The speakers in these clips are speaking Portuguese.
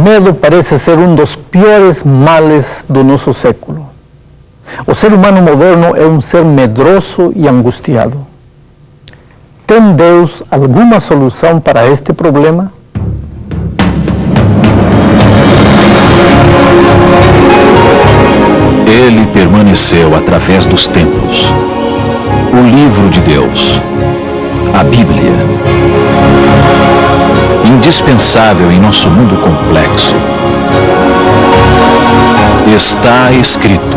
medo parece ser um dos piores males do nosso século. O ser humano moderno é um ser medroso e angustiado. Tem Deus alguma solução para este problema? Ele permaneceu através dos tempos. O livro de Deus, a Bíblia, indispensável em nosso mundo complexo. Está escrito,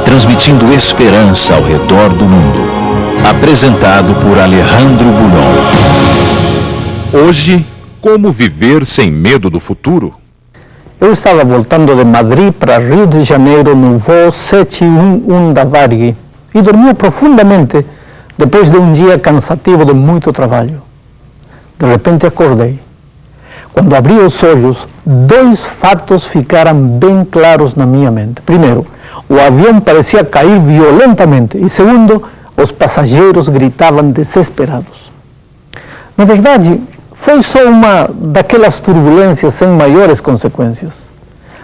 transmitindo esperança ao redor do mundo. Apresentado por Alejandro Bulhon. Hoje, como viver sem medo do futuro? Eu estava voltando de Madrid para Rio de Janeiro no voo 711 da Varig e dormi profundamente depois de um dia cansativo de muito trabalho. De repente acordei. Quando abri os olhos, dois fatos ficaram bem claros na minha mente. Primeiro, o avião parecia cair violentamente e segundo, os passageiros gritavam desesperados. Na verdade, foi só uma daquelas turbulências sem maiores consequências.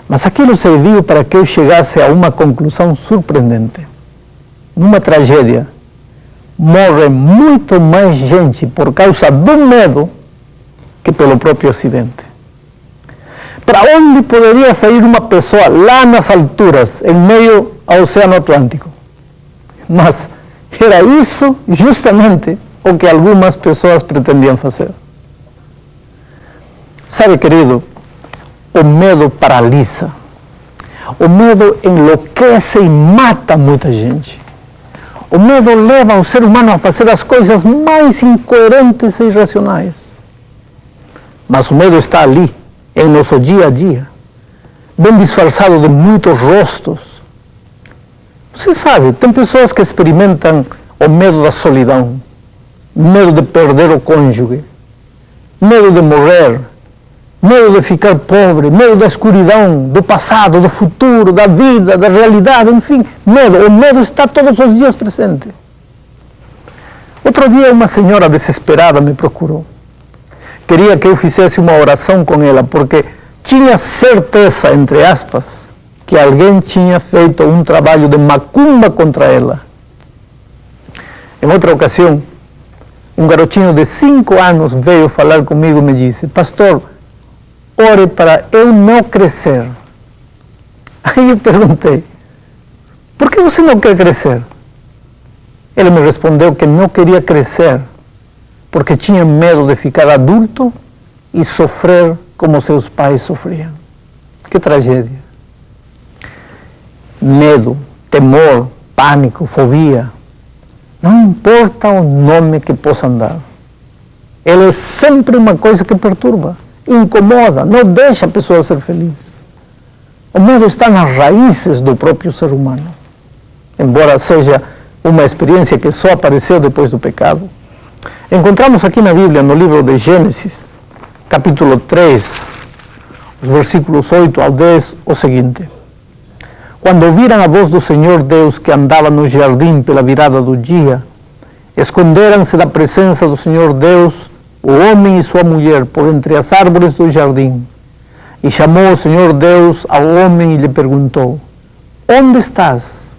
Mas aquilo serviu para que eu chegasse a uma conclusão surpreendente. Numa tragédia, morre muito mais gente por causa do medo que pelo próprio acidente. Para onde poderia sair uma pessoa lá nas alturas, em meio ao Oceano Atlântico? Mas era isso justamente o que algumas pessoas pretendiam fazer. Sabe, querido, o medo paralisa. O medo enlouquece e mata muita gente. O medo leva o ser humano a fazer as coisas mais incoerentes e irracionais. Mas o medo está ali, em nosso dia a dia, bem disfarçado de muitos rostos. Você sabe, tem pessoas que experimentam o medo da solidão, medo de perder o cônjuge, medo de morrer, medo de ficar pobre, medo da escuridão, do passado, do futuro, da vida, da realidade, enfim, medo. O medo está todos os dias presente. Outro dia uma senhora desesperada me procurou. Queria que eu fizesse uma oração com ela, porque tinha certeza, entre aspas, que alguém tinha feito um trabalho de macumba contra ela. Em outra ocasião, um garotinho de 5 anos veio falar comigo e me disse: pastor, ore para eu não crescer. Aí eu perguntei: por que você não quer crescer? Ele me respondeu que não queria crescer porque tinha medo de ficar adulto e sofrer como seus pais sofriam. Que tragédia. Medo, temor, pânico, fobia, não importa o nome que possam dar, ele é sempre uma coisa que perturba, incomoda, não deixa a pessoa ser feliz. O medo está nas raízes do próprio ser humano, embora seja uma experiência que só apareceu depois do pecado. Encontramos aqui na Bíblia, no livro de Gênesis, capítulo 3, os versículos 8 ao 10, o seguinte: quando ouviram a voz do Senhor Deus que andava no jardim pela virada do dia, esconderam-se da presença do Senhor Deus o homem e sua mulher por entre as árvores do jardim. E chamou o Senhor Deus ao homem e lhe perguntou: onde estás?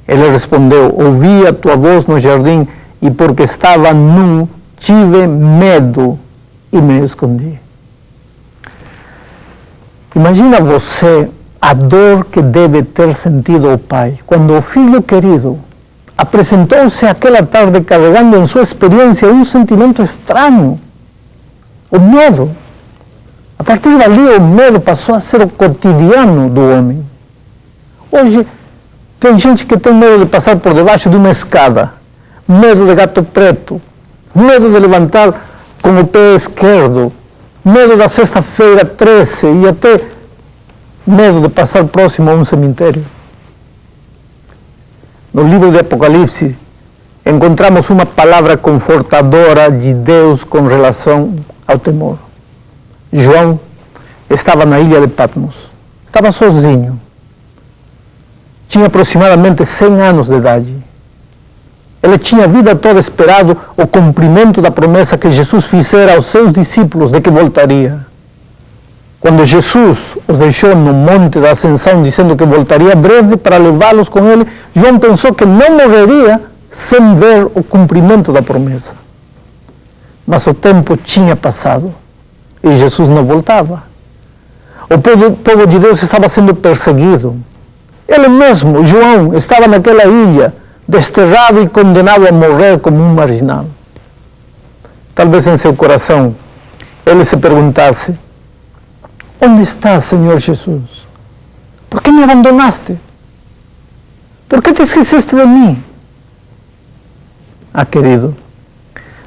Ele respondeu: ouvi a tua voz no jardim e porque estava nu, tive medo e me escondi. Imagina você a dor que deve ter sentido o pai quando o filho querido apresentou-se aquela tarde carregando em sua experiência um sentimento estranho, o medo. A partir dali o medo passou a ser o cotidiano do homem. Hoje tem gente que tem medo de passar por debaixo de uma escada, medo de gato preto, medo de levantar com o pé esquerdo, medo da sexta-feira 13 e até medo de passar próximo a um cemitério. No livro de Apocalipse, encontramos uma palavra confortadora de Deus com relação ao temor. João estava na ilha de Patmos, estava sozinho, tinha aproximadamente 100 anos de idade. Ele tinha a vida toda esperado o cumprimento da promessa que Jesus fizera aos seus discípulos de que voltaria. quando Jesus os deixou no Monte da Ascensão, dizendo que voltaria breve para levá-los com ele, João pensou que não morreria sem ver o cumprimento da promessa. Mas o tempo tinha passado e Jesus não voltava. O povo de Deus estava sendo perseguido. Ele mesmo, João, estava naquela ilha, desterrado e condenado a morrer como um marginal. Talvez em seu coração ele se perguntasse: onde está, Senhor Jesus? Por que me abandonaste? Por que te esqueceste de mim? Ah, querido,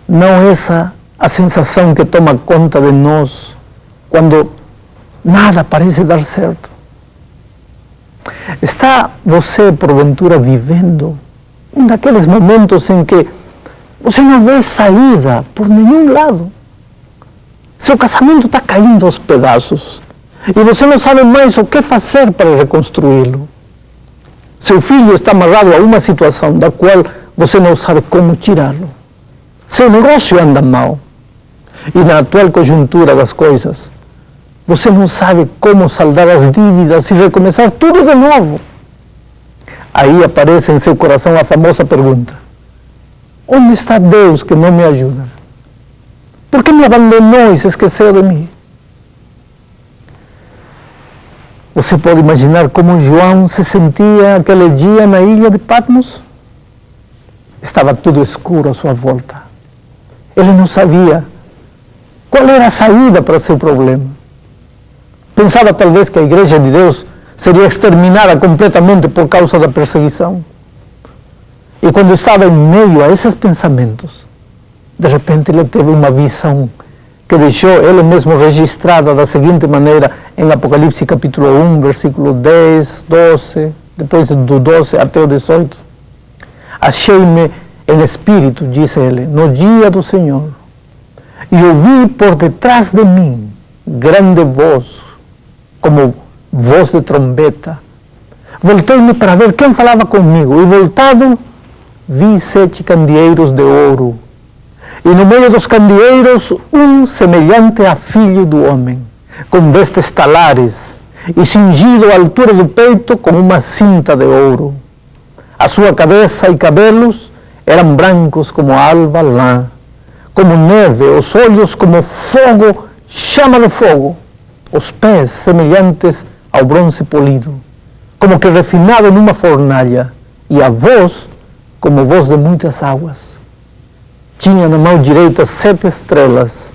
não essa a sensação que toma conta de nós quando nada parece dar certo? Está você, porventura, vivendo um daqueles momentos em que você não vê saída por nenhum lado? Seu casamento está caindo aos pedaços e você não sabe mais o que fazer para reconstruí-lo. Seu filho está amarrado a uma situação da qual você não sabe como tirá-lo. Seu negócio anda mal e na atual conjuntura das coisas você não sabe como saldar as dívidas e recomeçar tudo de novo. Aí aparece em seu coração a famosa pergunta: onde está Deus que não me ajuda? Por que me abandonou e se esqueceu de mim? Você pode imaginar como João se sentia aquele dia na ilha de Patmos? Estava tudo escuro à sua volta. Ele não sabia qual era a saída para seu problema. Pensava talvez que a Igreja de Deus seria exterminada completamente por causa da perseguição. E quando estava em meio a esses pensamentos, de repente ele teve uma visão que deixou ele mesmo registrada da seguinte maneira em Apocalipse capítulo 1, versículo 10, 12, depois do 12 até o 18. Achei-me em espírito, disse ele, no dia do Senhor, e ouvi por detrás de mim grande voz, como voz de trombeta. Voltei-me para ver quem falava comigo, e voltado, vi 7 candeeiros de ouro, e no meio dos candeeiros um semelhante a filho do homem, com vestes talares, e cingido à altura do peito com uma cinta de ouro. A sua cabeça e cabelos eram brancos como alva lã, como neve, os olhos como fogo, chama de fogo, os pés semelhantes ao bronze polido, como que refinado numa fornalha, e a voz como voz de muitas águas. Tinha na mão direita 7 estrelas,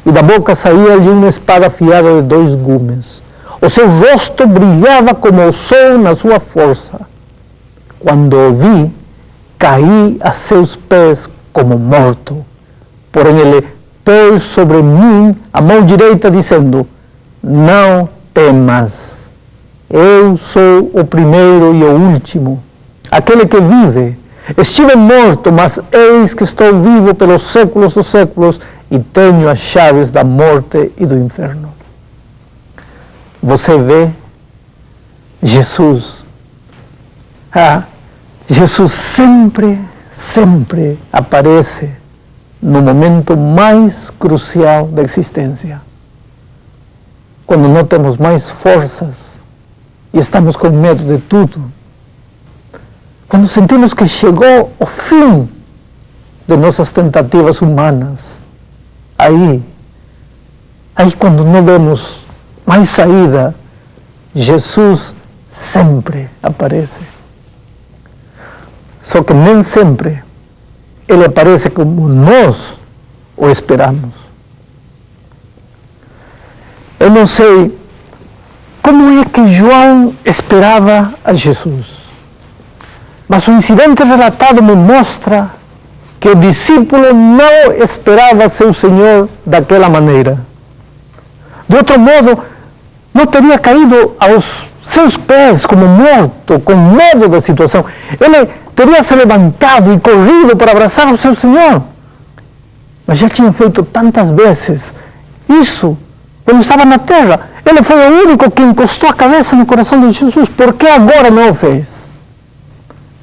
e da boca saía-lhe uma espada afiada de 2 gumes. O seu rosto brilhava como o sol na sua força. Quando o vi, caí a seus pés como morto. Porém ele pôs sobre mim a mão direita, dizendo: não temas, eu sou o primeiro e o último, aquele que vive. Estive morto, mas eis que estou vivo pelos séculos dos séculos e tenho as chaves da morte e do inferno. Você vê Jesus. Jesus sempre aparece no momento mais crucial da existência. Quando não temos mais forças e estamos com medo de tudo. Quando sentimos que chegou o fim de nossas tentativas humanas. Aí quando não vemos mais saída, Jesus sempre aparece. Só que nem sempre ele aparece como nós o esperamos. Eu não sei como é que João esperava a Jesus, mas o incidente relatado me mostra que o discípulo não esperava seu Senhor daquela maneira. De outro modo, não teria caído aos seus pés como morto, com medo da situação. Ele teria se levantado e corrido para abraçar o seu Senhor. Mas já tinha feito tantas vezes isso quando estava na terra. Ele foi o único que encostou a cabeça no coração de Jesus. Por que agora não o fez?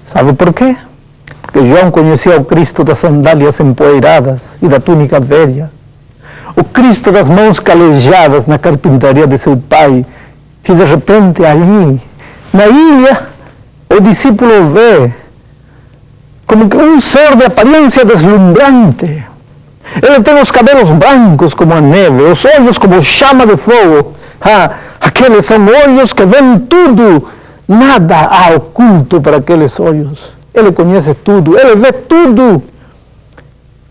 Sabe por quê? Porque João conhecia o Cristo das sandálias empoeiradas e da túnica velha. O Cristo das mãos calejadas na carpintaria de seu pai, que de repente ali, na ilha, o discípulo vê como que um ser de aparência deslumbrante. Ele tem os cabelos brancos como a neve, os olhos como chama de fogo. Aqueles são olhos que veem tudo, nada há oculto para aqueles olhos. Ele conhece tudo, ele vê tudo.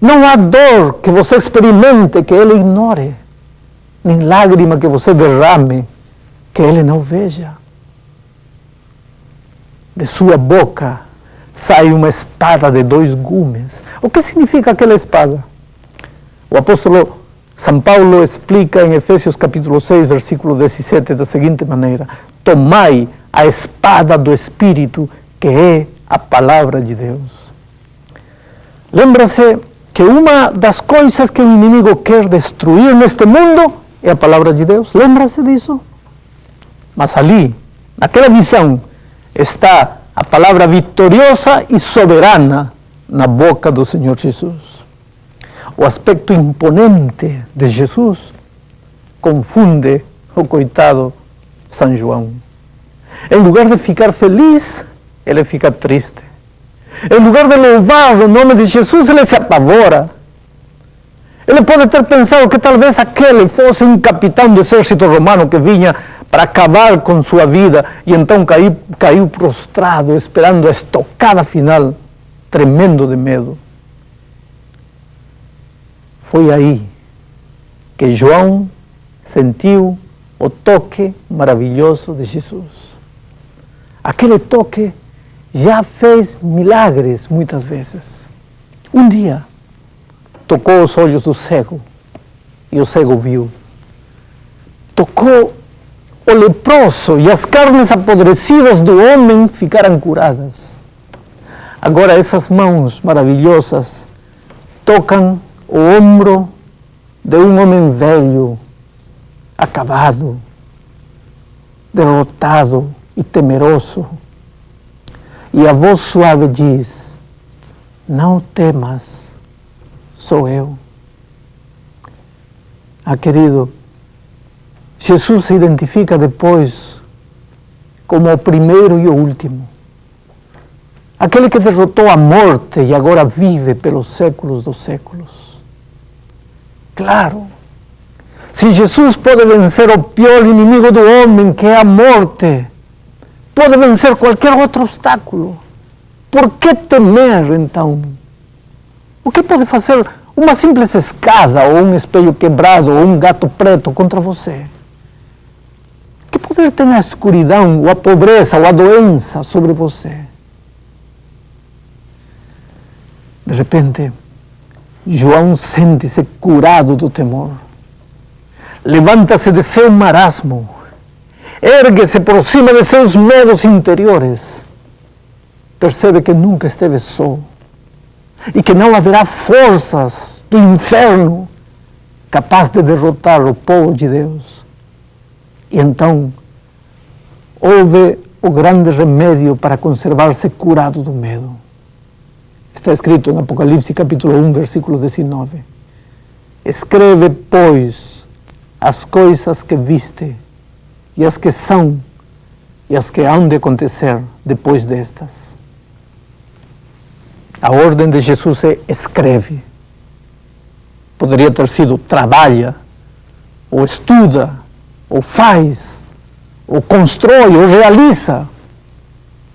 Não há dor que você experimente que ele ignore, nem lágrima que você derrame que ele não veja. De sua boca sai uma espada de 2 gumes. O que significa aquela espada? O apóstolo São Paulo explica em Efésios capítulo 6, versículo 17, da seguinte maneira: tomai a espada do Espírito, que é a palavra de Deus. Lembra-se que uma das coisas que o inimigo quer destruir neste mundo é a palavra de Deus. Lembra-se disso? Mas ali, naquela visão, está a palavra vitoriosa e soberana na boca do Senhor Jesus. O aspecto imponente de Jesus confunde o coitado São João. Em lugar de ficar feliz, ele fica triste. Em lugar de louvar o nome de Jesus, ele se apavora. Ele pode ter pensado que talvez aquele fosse um capitão do exército romano que vinha para acabar com sua vida, e então caiu prostrado, esperando a estocada final, tremendo de medo. Foi aí que João sentiu o toque maravilhoso de Jesus. Aquele toque já fez milagres muitas vezes. Um dia, tocou os olhos do cego, e o cego viu. Tocou o leproso, e as carnes apodrecidas do homem ficaram curadas. Agora essas mãos maravilhosas tocam o ombro de um homem velho, acabado, derrotado e temeroso. E a voz suave diz: não temas, sou eu. Querido, Jesus se identifica depois como o primeiro e o último. Aquele que derrotou a morte e agora vive pelos séculos dos séculos. Claro, se Jesus pode vencer o pior inimigo do homem, que é a morte, pode vencer qualquer outro obstáculo. Por que temer, então? O que pode fazer uma simples escada, ou um espelho quebrado, ou um gato preto contra você? Que poder tem a escuridão, ou a pobreza, ou a doença sobre você? De repente, João sente-se curado do temor. Levanta-se de seu marasmo, ergue-se por cima de seus medos interiores. Percebe que nunca esteve só e que não haverá forças do inferno capaz de derrotar o povo de Deus. E então houve o grande remédio para conservar-se curado do medo. Está escrito em Apocalipse capítulo 1, versículo 19. Escreve, pois, as coisas que viste, e as que são, e as que hão de acontecer depois destas. A ordem de Jesus é: escreve. Poderia ter sido trabalha, ou estuda, ou faz, ou constrói, ou realiza.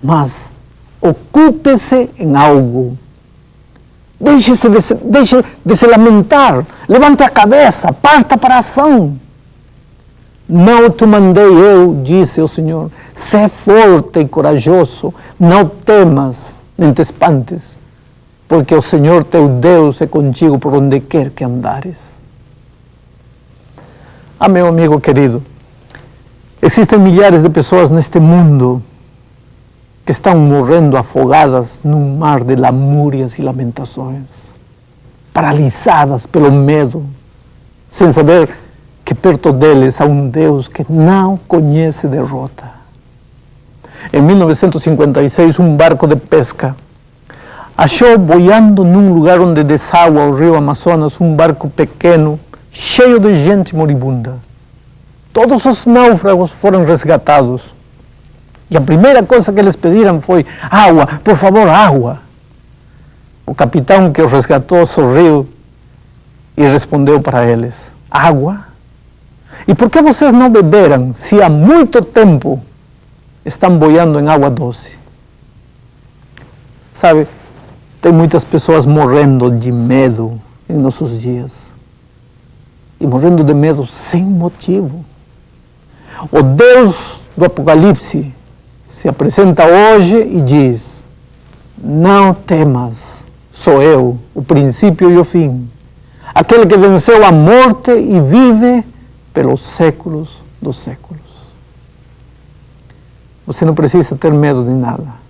Mas ocupe-se em algo. Deixe de se lamentar, levante a cabeça, parta para a ação. Não te mandei eu, disse o Senhor, sê forte e corajoso, não temas, nem te espantes, porque o Senhor teu Deus é contigo por onde quer que andares. Meu amigo querido, existem milhares de pessoas neste mundo que estão morrendo afogadas num mar de lamúrias e lamentações, paralisadas pelo medo, sem saber que perto deles há um Deus que não conhece derrota. Em 1956, um barco de pesca achou boiando num lugar onde deságua o rio Amazonas um barco pequeno cheio de gente moribunda. Todos os náufragos foram resgatados. E a primeira coisa que eles pediram foi água, por favor, água. O capitão que os resgatou sorriu e respondeu para eles: água? E por que vocês não beberam se há muito tempo estão boiando em água doce? Sabe, tem muitas pessoas morrendo de medo em nossos dias. E morrendo de medo sem motivo. O Deus do Apocalipse se apresenta hoje e diz: não temas, sou eu, o princípio e o fim, aquele que venceu a morte e vive pelos séculos dos séculos. Você não precisa ter medo de nada.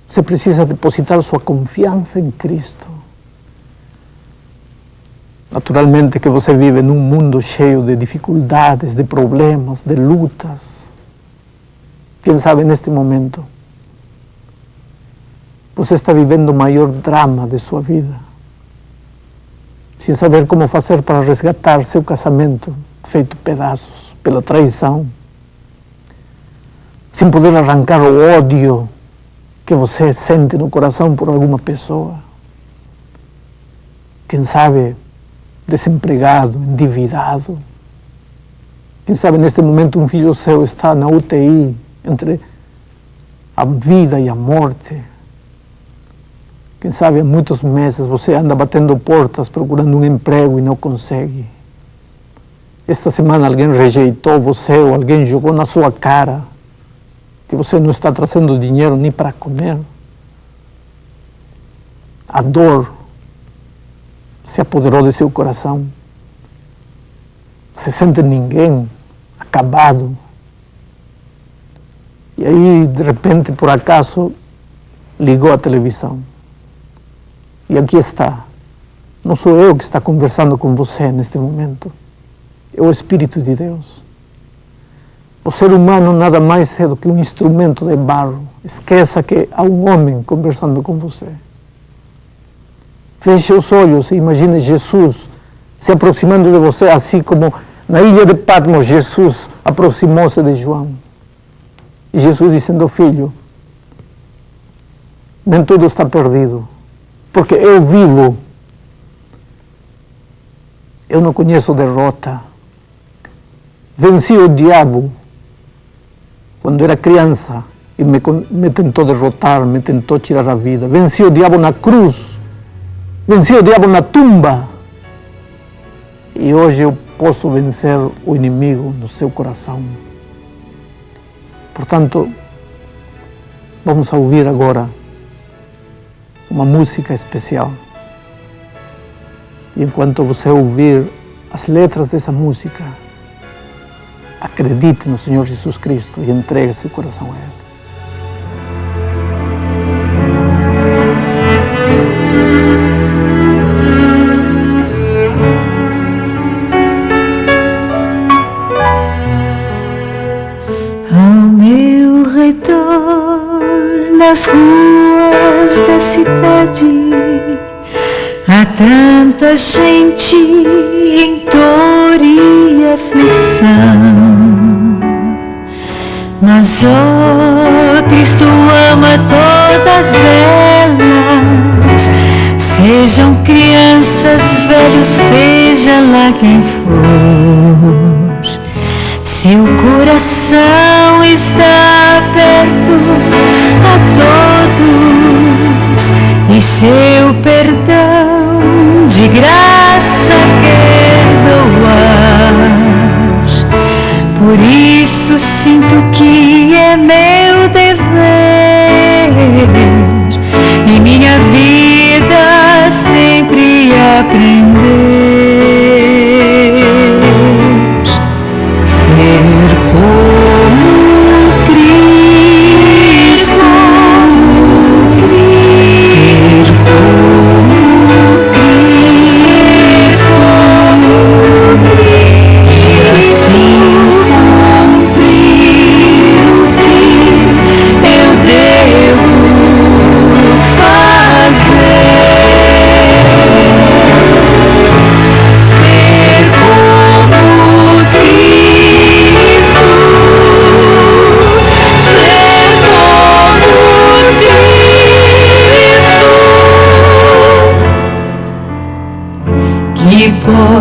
Você precisa depositar sua confiança em Cristo. Naturalmente que você vive num mundo cheio de dificuldades, de problemas, de lutas. Quem sabe neste momento você está vivendo o maior drama de sua vida, sem saber como fazer para resgatar seu casamento feito pedaços pela traição, sem poder arrancar o ódio que você sente no coração por alguma pessoa. Quem sabe desempregado, endividado. Quem sabe neste momento um filho seu está na UTI, entre a vida e a morte. Quem sabe há muitos meses você anda batendo portas procurando um emprego e não consegue. Esta semana alguém rejeitou você ou alguém jogou na sua cara que você não está trazendo dinheiro nem para comer. A dor se apoderou de seu coração. Se sente ninguém, acabado. E aí, de repente, por acaso, ligou a televisão. E aqui está. Não sou eu que está conversando com você neste momento. É o Espírito de Deus. O ser humano nada mais é do que um instrumento de barro. Esqueça que há um homem conversando com você. Feche os olhos e imagine Jesus se aproximando de você, assim como na ilha de Patmos Jesus aproximou-se de João. E Jesus dizendo: filho, nem tudo está perdido, porque eu vivo. Eu não conheço derrota. Venci o diabo quando era criança e me tentou derrotar, me tentou tirar a vida. Venci o diabo na cruz. Venci o diabo na tumba. E hoje eu posso vencer o inimigo no seu coração. Portanto, vamos ouvir agora uma música especial. E enquanto você ouvir as letras dessa música, acredite no Senhor Jesus Cristo e entregue seu coração a Ele. Nas ruas da cidade há tanta gente em dor e aflição, mas Cristo ama todas elas, sejam crianças, velhos, seja lá quem for. Seu coração está aberto a todos e seu perdão de graça quer doar. Por isso sinto que é meu dever em minha vida sempre aprender. Ser como Cristo, ser como Cristo, e assim cumprir o que eu devo fazer.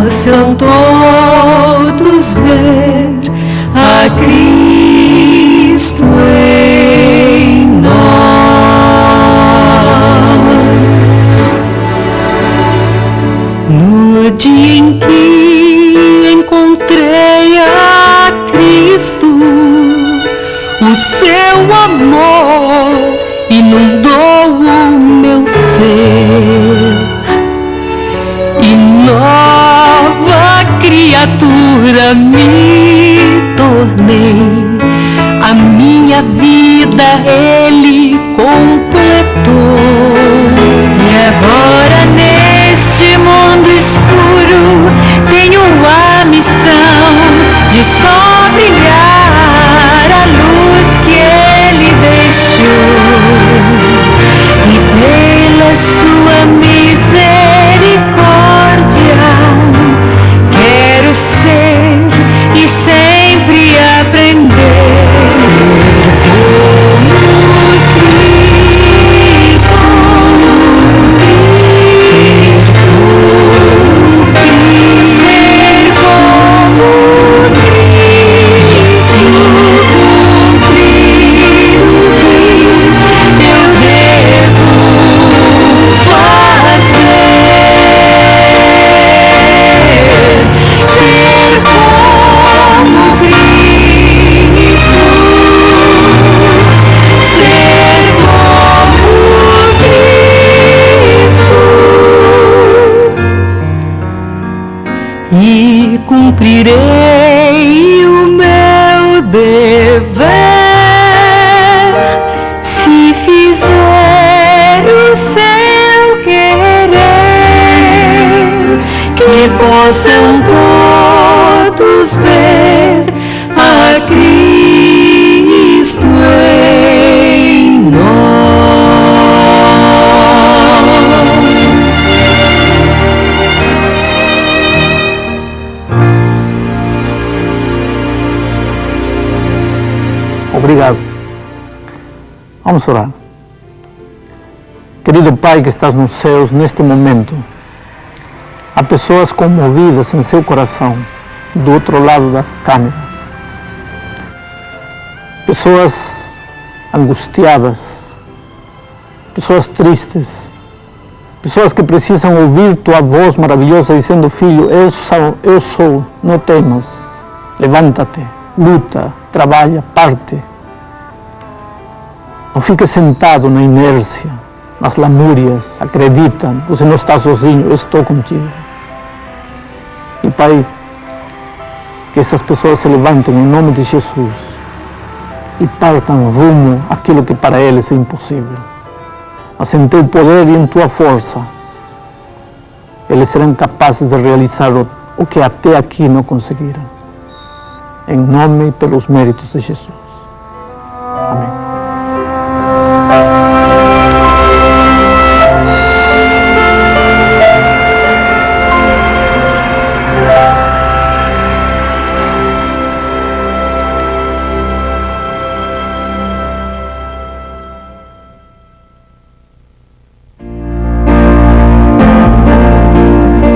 possam todos ver a Cristo em nós. No dia em que encontrei a Cristo, o seu amor inundou o meu ser, e nova criatura me tornei. A minha vida Ele completou, e agora neste mundo escuro tenho a missão de só brilhar a luz que Ele deixou, e pela sua misericórdia quero ser e sempre aprender. Ser como Cristo, ser como Cristo, ser como Cristo, cumprir o que eu devo fazer. Ser como Cristo, ser como Cristo, e cumprirei o meu dever se fizer o seu querer, que possam todos ver a Cristo em nós. Obrigado. Vamos orar. Querido Pai que estás nos céus, neste momento, há pessoas comovidas em seu coração, do outro lado da câmera. Pessoas angustiadas, pessoas tristes, pessoas que precisam ouvir tua voz maravilhosa dizendo: filho, eu sou, não temas, levanta-te, luta, trabalha, parte. Não fique sentado na inércia, nas lamúrias, acredita, você não está sozinho, eu estou contigo. E Pai, que essas pessoas se levantem em nome de Jesus e partam rumo àquilo que para eles é impossível. Mas em teu poder e em tua força, eles serão capazes de realizar o que até aqui não conseguiram. Em nome e pelos méritos de Jesus. Amém.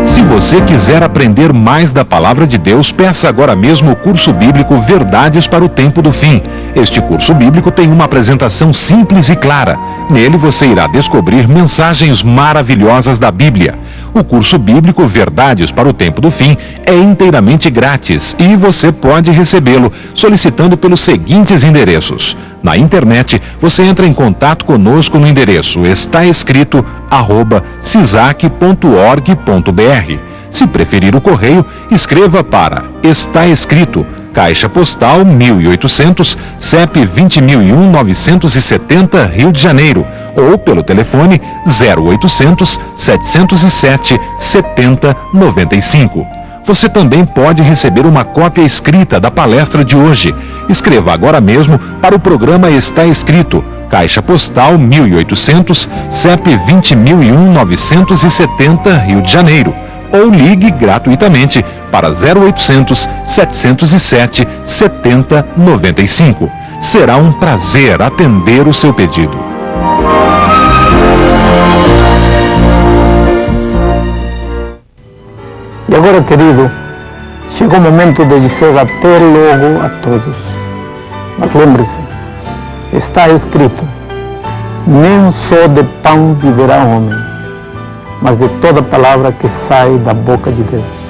Se você quiser aprender mais da Palavra de Deus, peça agora mesmo o curso bíblico Verdades para o Tempo do Fim. Este curso bíblico tem uma apresentação simples e clara. Nele você irá descobrir mensagens maravilhosas da Bíblia. O curso bíblico Verdades para o Tempo do Fim é inteiramente grátis e você pode recebê-lo solicitando pelos seguintes endereços. Na internet, você entra em contato conosco no endereço estaescrito@cisac.org.br. Se preferir o correio, escreva para Está Escrito, Caixa Postal 1800, CEP 20.001-970, Rio de Janeiro, ou pelo telefone 0800 707 7095. Você também pode receber uma cópia escrita da palestra de hoje. Escreva agora mesmo para o programa Está Escrito, Caixa Postal 1800, CEP 20.001-970, Rio de Janeiro. Ou ligue gratuitamente para 0800 707 7095. Será um prazer atender o seu pedido. E agora, querido, chegou o momento de dizer até logo a todos. Mas lembre-se, está escrito: nem só de pão viverá o homem, mas de toda palavra que sai da boca de Deus.